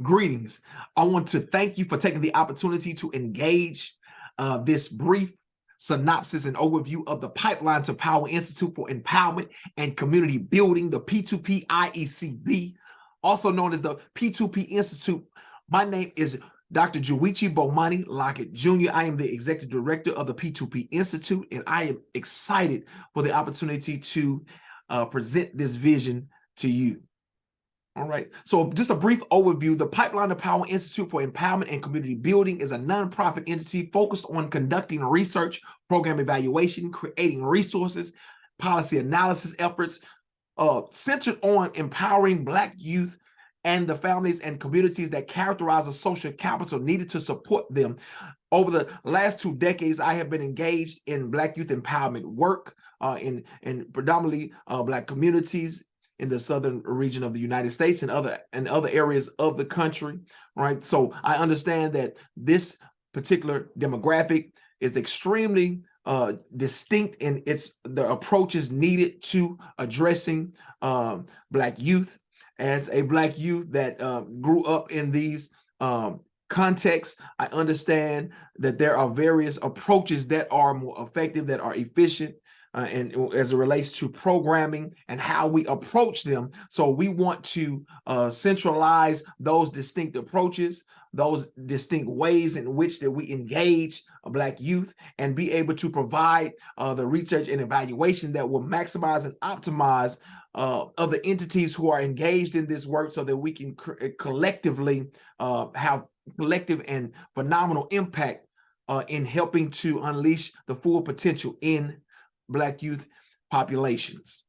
Greetings. I want to thank you for taking the opportunity to engage this brief synopsis and overview of the Pipeline to Power Institute for Empowerment and Community Building, the P2P IECB, also known as the P2P Institute. My name is Dr. Juichi Bomani Lockett Jr. I am the Executive Director of the P2P Institute, and I am excited for the opportunity to present this vision to you. All right, so just a brief overview. The Pipeline to Power Institute for Empowerment and Community Building is a nonprofit entity focused on conducting research, program evaluation, creating resources, policy analysis efforts, centered on empowering Black youth and the families and communities that characterize the social capital needed to support them. Over the last 2 decades, I have been engaged in Black youth empowerment work in predominantly Black communities in the southern region of the United States and other areas of the country, right? So I understand that this particular demographic is extremely distinct in the approaches needed to addressing Black youth. As a Black youth that grew up in these contexts, I understand that there are various approaches that are more effective, that are efficient, and as it relates to programming and how we approach them. So we want to centralize those distinct approaches, those distinct ways in which that we engage Black youth, and be able to provide the research and evaluation that will maximize and optimize other entities who are engaged in this work, so that we can collectively have collective and phenomenal impact in helping to unleash the full potential in Black youth populations.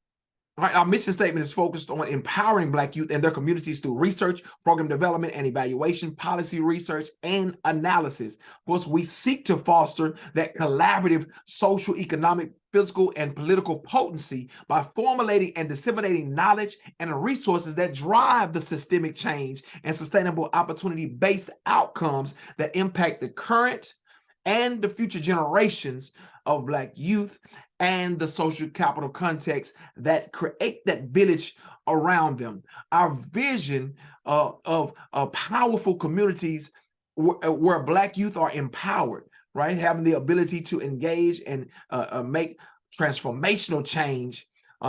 All right, our mission statement is focused on empowering Black youth and their communities through research, program development and evaluation, policy research, and analysis. Of course, we seek to foster that collaborative social, economic, physical, and political potency by formulating and disseminating knowledge and resources that drive the systemic change and sustainable opportunity-based outcomes that impact the current and the future generations of Black youth and the social capital context that create that village around them. Our vision of powerful communities where Black youth are empowered, right? Having the ability to engage and make transformational change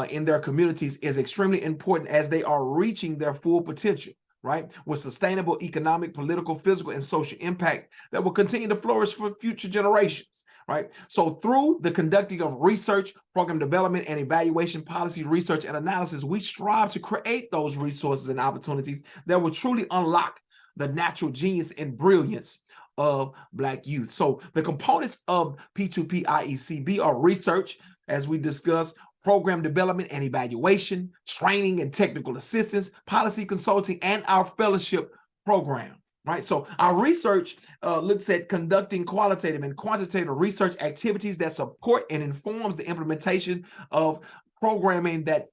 in their communities is extremely important as they are reaching their full potential, right? With sustainable economic, political, physical, and social impact that will continue to flourish for future generations, right? So through the conducting of research, program development, and evaluation, policy research, and analysis, we strive to create those resources and opportunities that will truly unlock the natural genius and brilliance of Black youth. So the components of P2P IECB are research, as we discussed, program development and evaluation, training and technical assistance, policy consulting, and our fellowship program, right? So our research looks at conducting qualitative and quantitative research activities that support and informs the implementation of programming that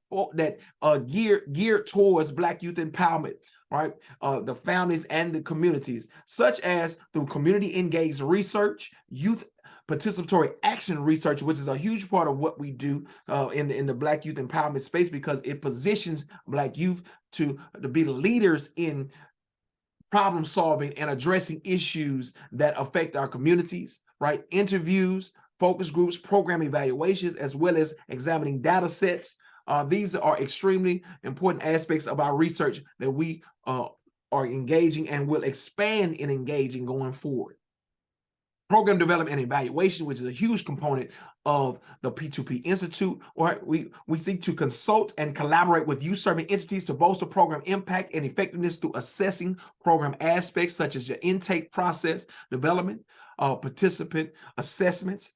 geared towards Black youth empowerment, right? The families and the communities, such as through community engaged research, youth participatory action research, which is a huge part of what we do in the Black youth empowerment space, because it positions Black youth to be leaders in problem solving and addressing issues that affect our communities, right? Interviews, focus groups, program evaluations, as well as examining data sets. These are extremely important aspects of our research that we are engaging and will expand in engaging going forward. Program development and evaluation, which is a huge component of the P2P Institute, or we seek to consult and collaborate with youth-serving entities to bolster program impact and effectiveness through assessing program aspects such as your intake process development, participant assessments,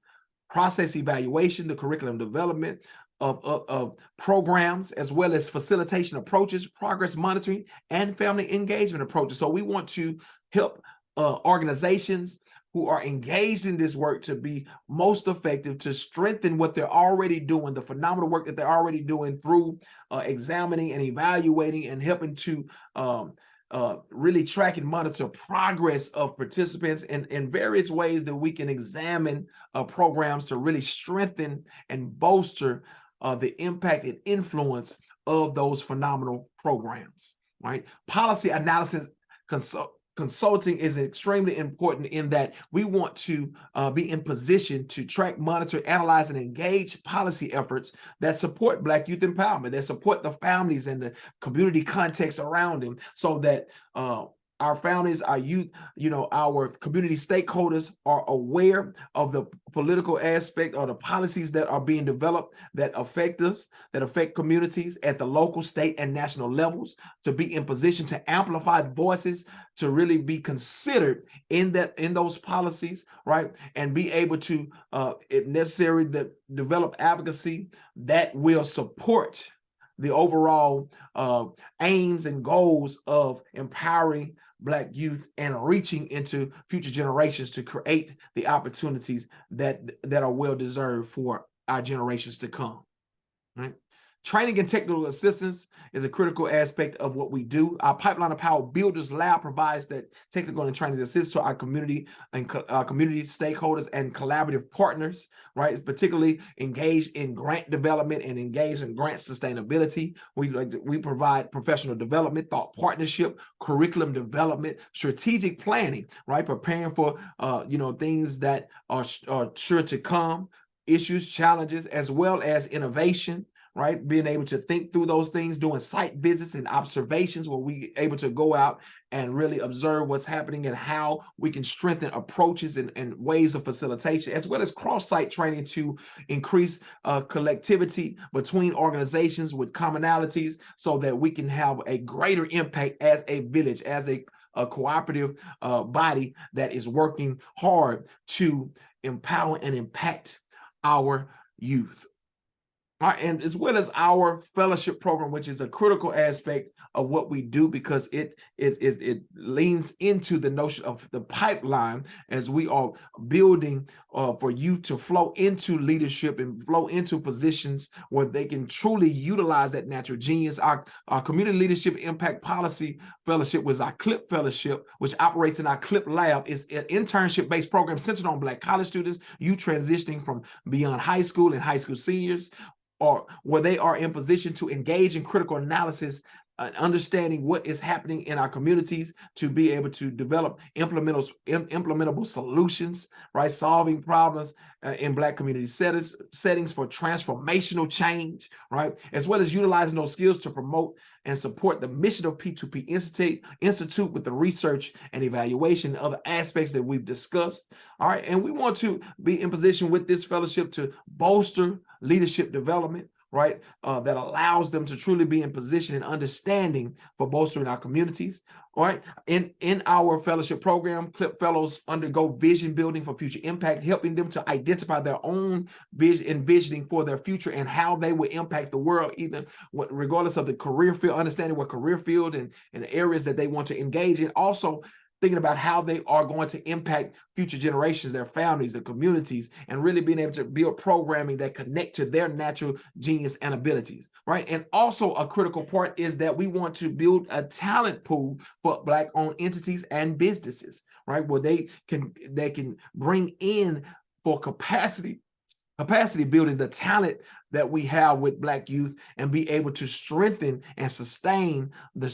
process evaluation, the curriculum development of programs, as well as facilitation approaches, progress monitoring, and family engagement approaches. So we want to help organizations who are engaged in this work to be most effective, to strengthen what they're already doing, the phenomenal work that they're already doing through examining and evaluating and helping to really track and monitor progress of participants in various ways that we can examine programs to really strengthen and bolster the impact and influence of those phenomenal programs, right? Policy analysis Consulting is extremely important in that we want to be in position to track, monitor, analyze, and engage policy efforts that support Black youth empowerment, that support the families and the community context around them, so that our families, our youth, our community stakeholders are aware of the political aspect or the policies that are being developed that affect us, that affect communities at the local, state, and national levels, to be in position to amplify voices, to really be considered in those policies, right? And be able to, if necessary, develop advocacy that will support the overall aims and goals of empowering Black youth and reaching into future generations to create the opportunities that are well deserved for our generations to come, right? Training and technical assistance is a critical aspect of what we do. Our Pipeline of Power Builders Lab provides that technical and training assistance to our community and community stakeholders and collaborative partners, right? Particularly engaged in grant development and engaged in grant sustainability. We provide professional development, thought partnership, curriculum development, strategic planning, right? Preparing for things that are sure to come, issues, challenges, as well as innovation, right? Being able to think through those things, doing site visits and observations where we able to go out and really observe what's happening and how we can strengthen approaches and ways of facilitation, as well as cross-site training to increase collectivity between organizations with commonalities, so that we can have a greater impact as a village, as a cooperative body that is working hard to empower and impact our youth. All right, and as well as our fellowship program, which is a critical aspect of what we do, because it leans into the notion of the pipeline, as we are building for youth to flow into leadership and flow into positions where they can truly utilize that natural genius. Our Community Leadership Impact Policy Fellowship was our CLIP Fellowship, which operates in our CLIP lab. Is an internship-based program centered on Black college students, youth transitioning from beyond high school and high school seniors, or where they are in position to engage in critical analysis, understanding what is happening in our communities, to be able to develop implementable solutions, right? Solving problems in Black community settings for transformational change, right? As well as utilizing those skills to promote and support the mission of P2P Institute with the research and evaluation of the aspects that we've discussed. All right, and we want to be in position with this fellowship to bolster leadership development, right? That allows them to truly be in position and understanding for bolstering our communities. All right. In our fellowship program, CLIP fellows undergo vision building for future impact, helping them to identify their own envisioning for their future and how they will impact the world, regardless of the career field, understanding what career field and the areas that they want to engage in. Also, thinking about how they are going to impact future generations, their families, their communities, and really being able to build programming that connect to their natural genius and abilities, right? And also a critical part is that we want to build a talent pool for Black-owned entities and businesses, right? Where they can bring in for capacity building the talent that we have with Black youth, and be able to strengthen and sustain the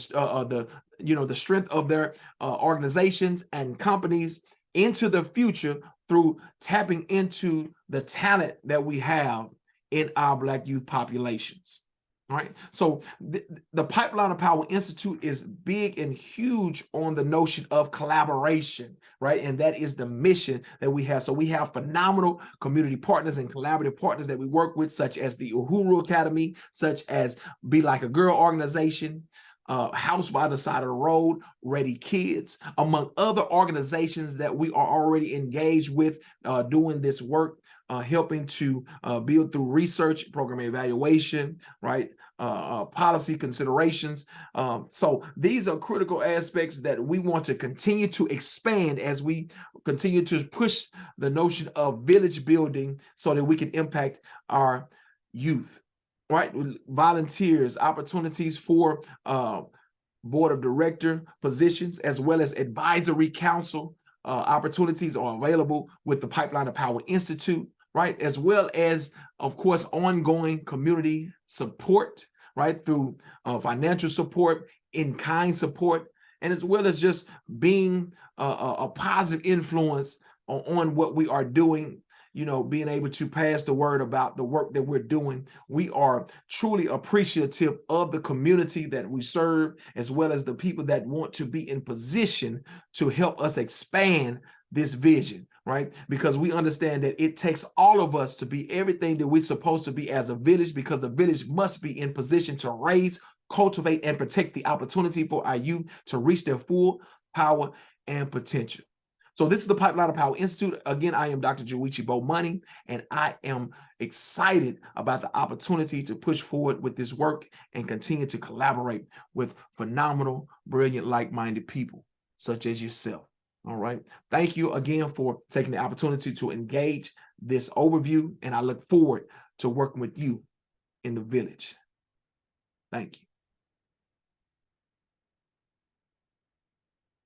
strength of their organizations and companies into the future through tapping into the talent that we have in our Black youth populations. All right, so the Pipeline of Power Institute is big and huge on the notion of collaboration, right? And that is the mission that we have. So we have phenomenal community partners and collaborative partners that we work with, such as the Uhuru Academy, such as Be Like a Girl organization, House by the Side of the Road, Ready Kids, among other organizations that we are already engaged with doing this work, helping to build through research, program evaluation, right? Policy considerations. So these are critical aspects that we want to continue to expand as we continue to push the notion of village building, so that we can impact our youth. Right, volunteers, opportunities for board of director positions, as well as advisory council opportunities are available with the Pipeline of Power Institute, right? As well as, of course, ongoing community support, right? Through financial support, in-kind support, and as well as just being a positive influence on what we are doing, being able to pass the word about the work that we're doing. We are truly appreciative of the community that we serve, as well as the people that want to be in position to help us expand this vision, right? Because we understand that it takes all of us to be everything that we're supposed to be as a village, because the village must be in position to raise, cultivate, and protect the opportunity for our youth to reach their full power and potential. So this is the Pipeline of Power Institute. Again, I am Dr. Joichi Bomani, and I am excited about the opportunity to push forward with this work and continue to collaborate with phenomenal, brilliant, like-minded people such as yourself. All right. Thank you again for taking the opportunity to engage this overview, and I look forward to working with you in the village. Thank you.